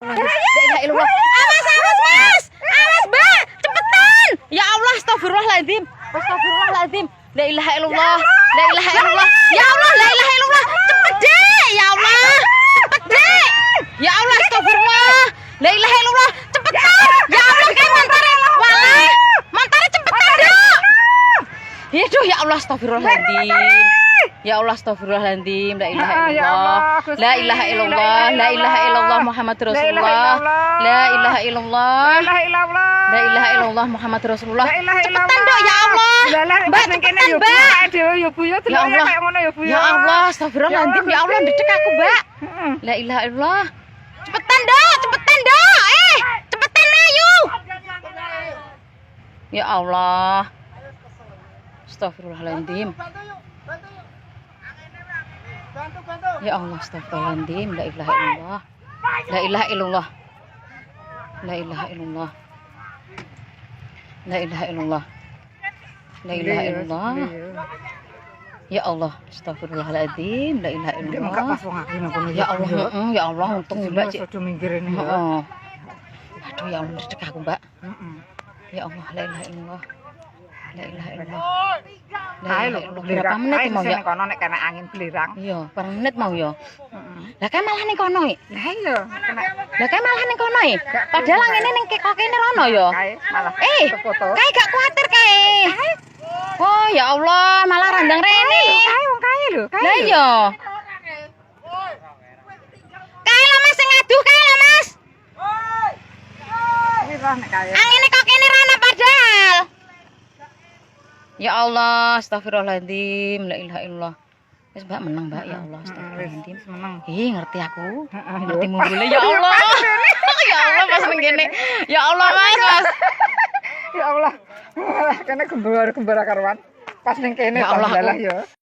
La ilaha illallah. Awas, awas, Mas. Awas, Mbak. Cepetan. Ya Allah, astagfirullahaladzim. Astagfirullahaladzim. La ilaha illallah. La ilaha illallah. Ya Allah, la ilaha illallah. Cepet deh. Ya Allah. Cepet deh. Ya Allah, astagfirullah. La ilaha illallah. Cepetan. Ya Allah, kayak mantare. Walah. Mantare cepetan, Dok. Aduh, ya Allah, astagfirullahaladzim. Ya Allah, astagfirullahaladzim. La ilaha illallah. La ilaha illallah. La ilaha illallah Muhammad Rasulullah. La ilaha illallah. La ilaha illallah Muhammad Rasulullah. Cepetan, Dok, ya Allah. Mbak, cepetan, Mbak. Ya Allah. Ya Allah, astagfirullahaladzim. Ya Allah, dedek aku, Mbak. La ilaha illallah. Cepetan, Dok. Cepetan, Dok. Cepetan, ayo. Ya Allah. Astagfirullahaladzim. Ya Allah, astagfirullahaladzim. La ilaha illallah. La ilaha illallah. La ilaha illallah. La ilaha illallah. La ilaha illallah. Ya Allah, astagfirullahaladzim. La ilaha illallah. Ya Allah, ya Allah, untung Mbak. Aduh, ya Allah, dedek aku, Mbak. Ya Allah, la ilaha illallah. La ilaha illallah. Berapa menit mau ya? Kono nek kena angin belirang. Iya, per menit mau ya. Lah kae malah ning kono iki. Lah iya, kena. Lah kae malah ning kono iki. Padahal ngene ning kok kene rono ya. Kae malah foto. Kae gak kuatir kae. Oh, ya Allah, malah randang rene. Kae wong kae lho, kae. Lah iya. Kae lho Mas sing ngaduh kae lho Mas. Iki roh nek kae. Angine kok kene rono padahal. Ya Allah, astagfirullahaladzim. La ilaha illallah. Wis Mbak menang, Mbak. Ya Allah, astagfirullahaladzim. Menang. Ngerti aku. Ngerti munggule. Ya Allah. Ya Allah, Mas ngene. Ya Allah, Mas. Ya Allah. Kene gembara karuan. Pas ning kene Ya Allah, lah ya.